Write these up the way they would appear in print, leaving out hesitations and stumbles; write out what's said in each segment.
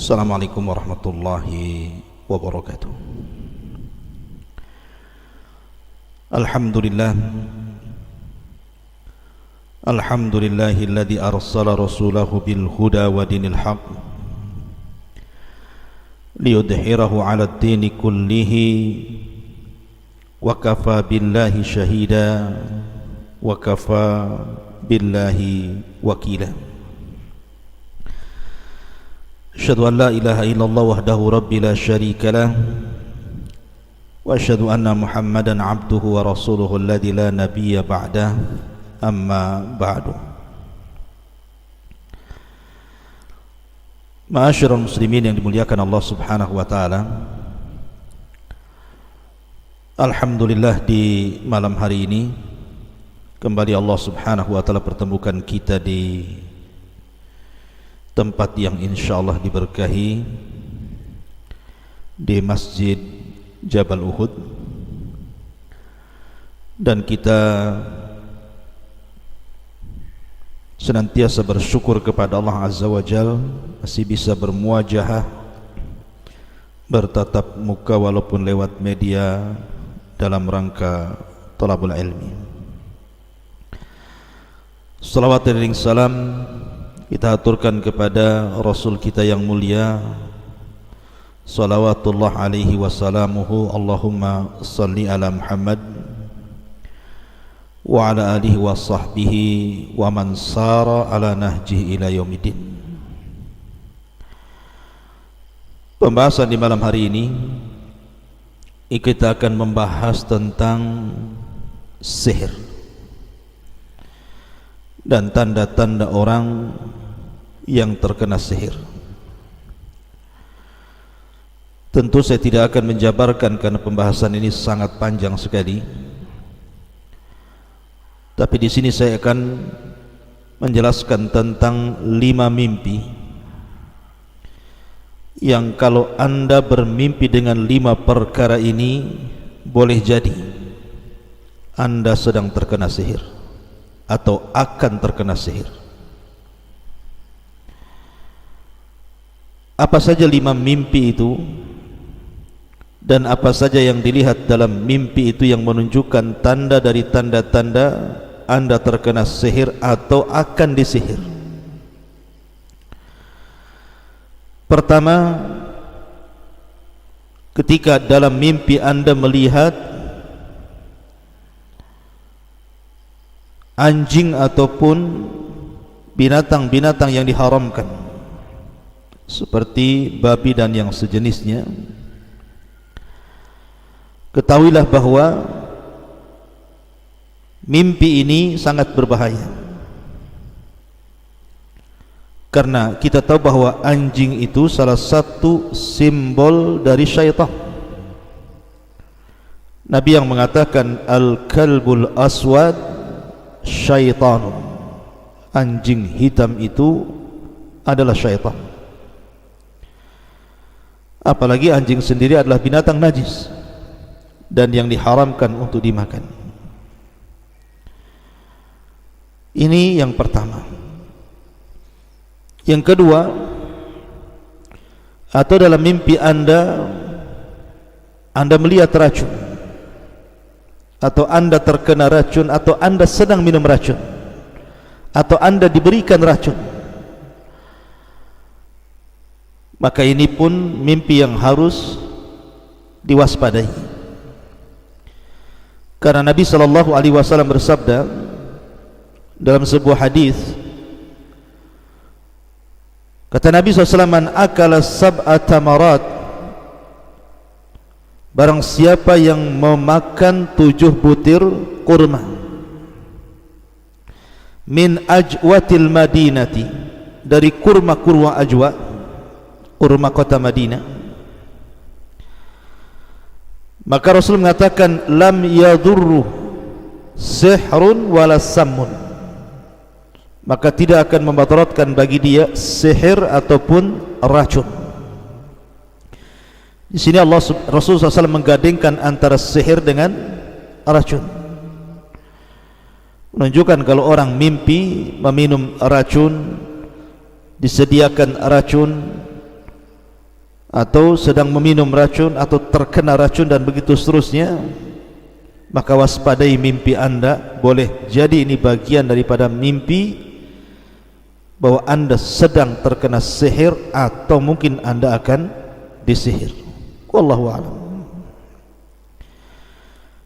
Assalamualaikum warahmatullahi wabarakatuh. Alhamdulillah, alhamdulillahilladzi arsala rasulahu bil huda wa dinil haq liyudhhirahu 'ala ad-dini kullihi wa kafa billahi shahida wa kafa billahi wakila. Asyhadu an la ilaha illallah wahdahu rabbi la syarika lah wa asyhadu anna Muhammadan abduhu wa rasuluhu alladzi la nabiyya ba'dah, amma ba'du. Ma'asyiral muslimin yang dimuliakan Allah Subhanahu wa taala, alhamdulillah di malam hari ini kembali Allah Subhanahu wa taala pertemukan kita di tempat yang insyaallah diberkahi, di Masjid Jabal Uhud, dan kita senantiasa bersyukur kepada Allah Azza wa Jal masih bisa bermuajahah, bertatap muka walaupun lewat media dalam rangka thalabul ilmi. Salawat dan salam kita aturkan kepada Rasul kita yang mulia, salawatullah alaihi wassalamuhu. Allahumma salli ala Muhammad wa ala alihi wa sahbihi wa man sara ala nahjihi ila yaumiddin. Pembahasan di malam hari ini kita akan membahas tentang sihir dan tanda-tanda orang yang terkena sihir. Tentu saya tidak akan menjabarkan karena pembahasan ini sangat panjang sekali. Tapi di sini saya akan menjelaskan tentang 5 mimpi yang kalau Anda bermimpi dengan 5 perkara ini, boleh jadi Anda sedang terkena sihir atau akan terkena sihir. Apa saja 5 mimpi itu, dan apa saja yang dilihat dalam mimpi itu yang menunjukkan tanda dari tanda-tanda Anda terkena sihir atau akan disihir. Pertama, ketika dalam mimpi Anda melihat anjing ataupun binatang-binatang yang diharamkan seperti babi dan yang sejenisnya, ketahuilah bahwa mimpi ini sangat berbahaya, karena kita tahu bahwa anjing itu salah satu simbol dari syaitan. Nabi yang mengatakan al-kalbul aswad syaitan, anjing hitam itu adalah syaitan. Apalagi anjing sendiri adalah binatang najis dan yang diharamkan untuk dimakan. Ini yang pertama. Yang kedua, atau dalam mimpi Anda melihat racun, atau Anda terkena racun, atau Anda sedang minum racun, atau Anda diberikan racun, maka ini pun mimpi yang harus diwaspadai. Karena Nabi SAW bersabda dalam sebuah hadis, kata Nabi SAW, man akala sab'a tamarat, barang siapa yang memakan 7 butir kurma, min ajwatil madinati, dari kurma-kurma ajwa, kurma kota Madinah, maka Rasul mengatakan lam yadurru sihrun wala sammun, maka tidak akan membatalkan bagi dia sihir ataupun racun. Di sini Rasulullah SAW menggandengkan antara sihir dengan racun, menunjukkan kalau orang mimpi meminum racun, disediakan racun, atau sedang meminum racun atau terkena racun dan begitu seterusnya, maka waspadai mimpi anda. Boleh jadi ini bagian daripada mimpi bahwa anda sedang terkena sihir atau mungkin anda akan disihir. Wallahu a'lam.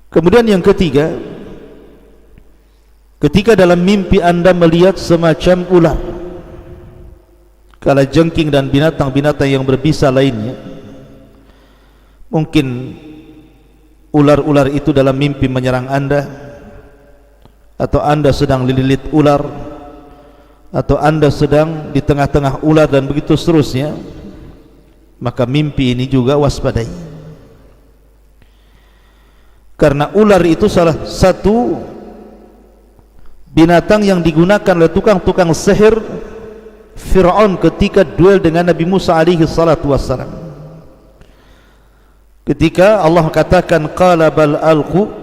Kemudian yang ketiga, ketika dalam mimpi anda melihat semacam ular, kalajengking dan binatang-binatang yang berbisa lainnya, mungkin ular-ular itu dalam mimpi menyerang anda, atau anda sedang dililit ular, atau anda sedang di tengah-tengah ular dan begitu seterusnya, maka mimpi ini juga waspadai. Karena ular itu salah satu binatang yang digunakan oleh tukang-tukang sihir Fir'aun ketika duel dengan Nabi Musa alaihi salatu wassalam. Ketika Allah katakan qala bal alqu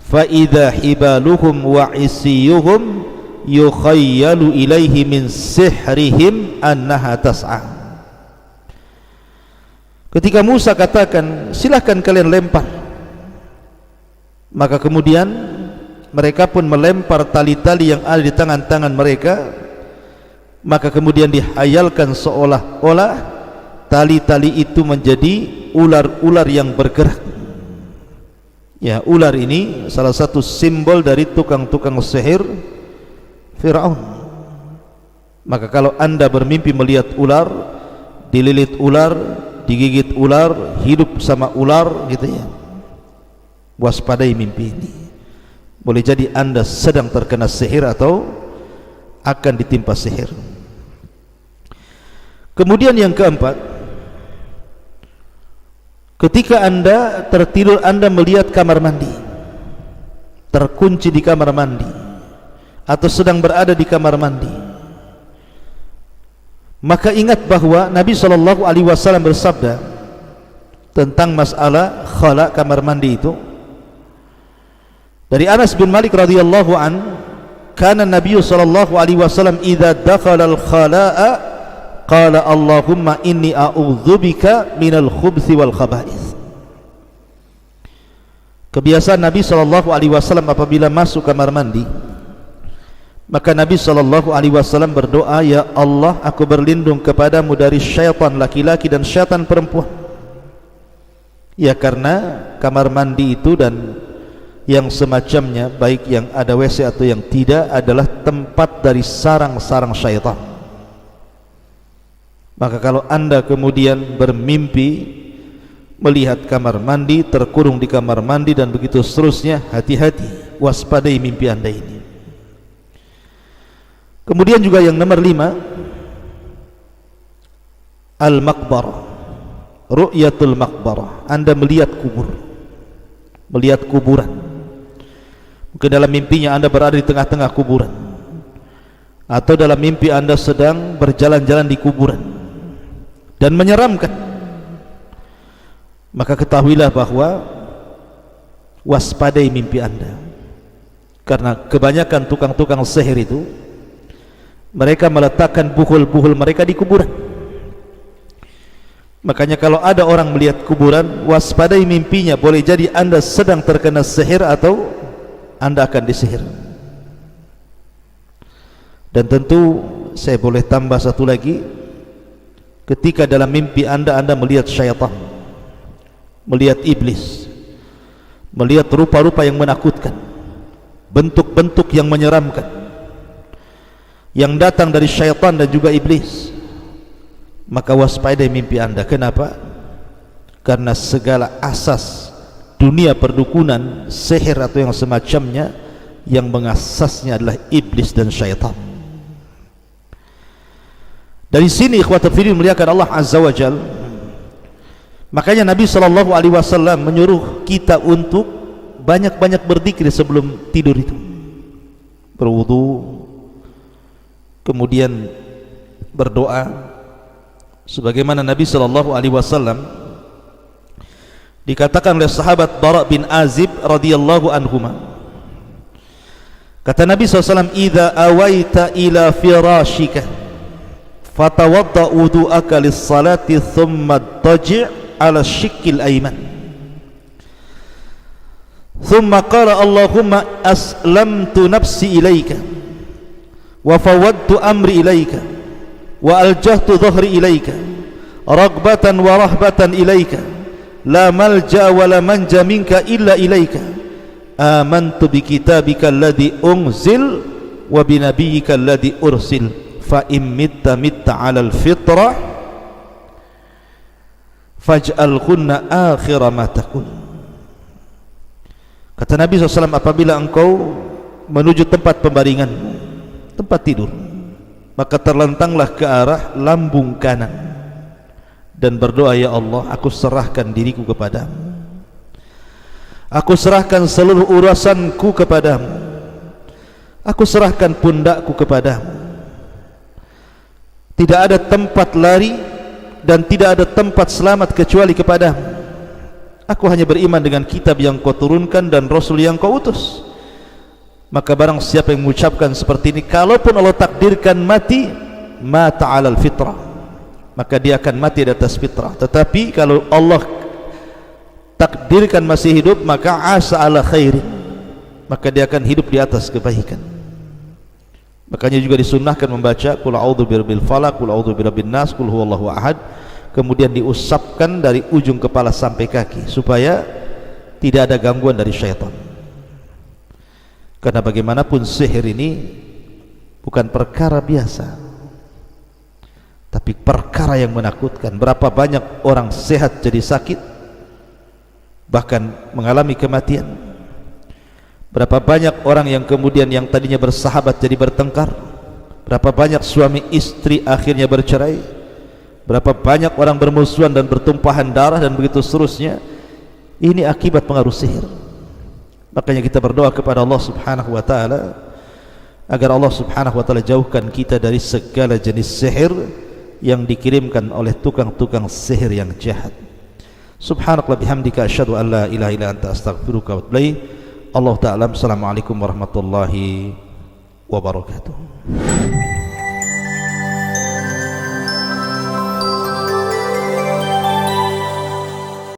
fa idza hibaluhum wa isiyuhum yukhayyalu ilaihi min sihrihim annaha tas'a. Ketika Musa katakan silahkan kalian lempar, maka kemudian mereka pun melempar tali-tali yang ada di tangan-tangan mereka, maka kemudian dihayalkan seolah-olah tali-tali itu menjadi ular-ular yang bergerak. Ya, ular ini salah satu simbol dari tukang-tukang sihir Fir'aun. Maka kalau anda bermimpi melihat ular, dililit ular, digigit ular, hidup sama ular gitu ya, waspadai mimpi ini. Boleh jadi anda sedang terkena sihir atau akan ditimpa sihir. Kemudian yang keempat, ketika anda tertidur, anda melihat kamar mandi, terkunci di kamar mandi, atau sedang berada di kamar mandi, maka ingat bahwa Nabi SAW bersabda tentang masalah khala kamar mandi itu. Dari Anas bin Malik radhiyallahu an, kana Nabi SAW idza dakhala al-khala'a qala Allahumma inni a'udzubika minal khubthi wal khaba'ith. Kebiasaan Nabi SAW apabila masuk kamar mandi, maka Nabi SAW berdoa, ya Allah, aku berlindung kepadamu dari syaitan laki-laki dan syaitan perempuan. Ya, karena kamar mandi itu dan yang semacamnya, baik yang ada WC atau yang tidak, adalah tempat dari sarang-sarang syaitan. Maka kalau anda kemudian bermimpi melihat kamar mandi, terkurung di kamar mandi dan begitu seterusnya, hati-hati, waspadai mimpi anda ini. Kemudian juga yang nomor 5, al-maqbarah, ru'yatul maqbarah. Anda melihat kubur, melihat kuburan. Mungkin dalam mimpinya anda berada di tengah-tengah kuburan, atau dalam mimpi anda sedang berjalan-jalan di kuburan dan menyeramkan. Maka ketahuilah bahwa waspadai mimpi anda. Karena kebanyakan tukang-tukang sihir itu, mereka meletakkan buhul-buhul mereka di kuburan. Makanya kalau ada orang melihat kuburan, waspadai mimpinya. Boleh jadi anda sedang terkena sihir atau anda akan disihir. Dan tentu saya boleh tambah satu lagi, ketika dalam mimpi anda melihat syaitan, melihat iblis, melihat rupa-rupa yang menakutkan, bentuk-bentuk yang menyeramkan, yang datang dari syaitan dan juga iblis, maka waspadai mimpi anda. Kenapa? Karena segala asas dunia perdukunan, sihir atau yang semacamnya, yang mengasasnya adalah iblis dan syaitan. Dari sini ikhwatul fillah muliakan Allah Azza wa Jal, makanya Nabi SAW menyuruh kita untuk banyak-banyak berzikir sebelum tidur itu, berwudu, kemudian berdoa. Sebagaimana Nabi SAW dikatakan oleh sahabat Bara bin Azib radhiyallahu anhuma, kata Nabi SAW, idza awaita ila firashika fatawadda wudu'aka lis-salati thumma taji' ala shikkil ayman thumma qala Allahumma aslamtu nafsi ilaika wa fawwadtu amri ilaika wa aljahtu dhahri ilaika raghbatan wa rahbatan ilaika la malja wa la manja minka illa ilaika amantu bi kitabika alladhi unzil wa bi nabiyyika alladhi ursil fa in mitta mitta 'alal fitrah faj'al kunna akhira ma takun. Kata Nabi SAW, apabila engkau menuju tempat pembaringanmu, tempat tidur, maka terlentanglah ke arah lambung kanan dan berdoa, ya Allah, aku serahkan diriku kepadamu, aku serahkan seluruh urusanku kepadamu, aku serahkan pundakku kepadamu. Tidak ada tempat lari dan tidak ada tempat selamat kecuali kepadamu. Aku hanya beriman dengan kitab yang kau turunkan dan Rasul yang kau utus. Maka barang siapa yang mengucapkan seperti ini, kalaupun Allah takdirkan mati, mata 'alal fitrah, maka dia akan mati di atas fitrah. Tetapi kalau Allah takdirkan masih hidup, maka asa ala khairin, maka dia akan hidup di atas kebaikan. Makanya juga disunnahkan membaca qul a'udzu birabbil falaq, qul a'udzu birabbin nas, qul huwallahu ahad, kemudian diusapkan dari ujung kepala sampai kaki supaya tidak ada gangguan dari syaitan. Karena bagaimanapun sihir ini bukan perkara biasa, tapi perkara yang menakutkan. Berapa banyak orang sehat jadi sakit, bahkan mengalami kematian. Berapa banyak orang yang kemudian yang tadinya bersahabat jadi bertengkar. Berapa banyak suami istri akhirnya bercerai. Berapa banyak orang bermusuhan dan bertumpahan darah dan begitu seterusnya. Ini akibat pengaruh sihir. Makanya kita berdoa kepada Allah Subhanahu wa taala agar Allah Subhanahu wa taala jauhkan kita dari segala jenis sihir yang dikirimkan oleh tukang-tukang sihir yang jahat. Subhanakallah bihamdika asyhadu an la ilaha illa anta astaghfiruka wa atubu ilaik. Allah ta'ala. Assalamualaikum warahmatullahi wabarakatuh.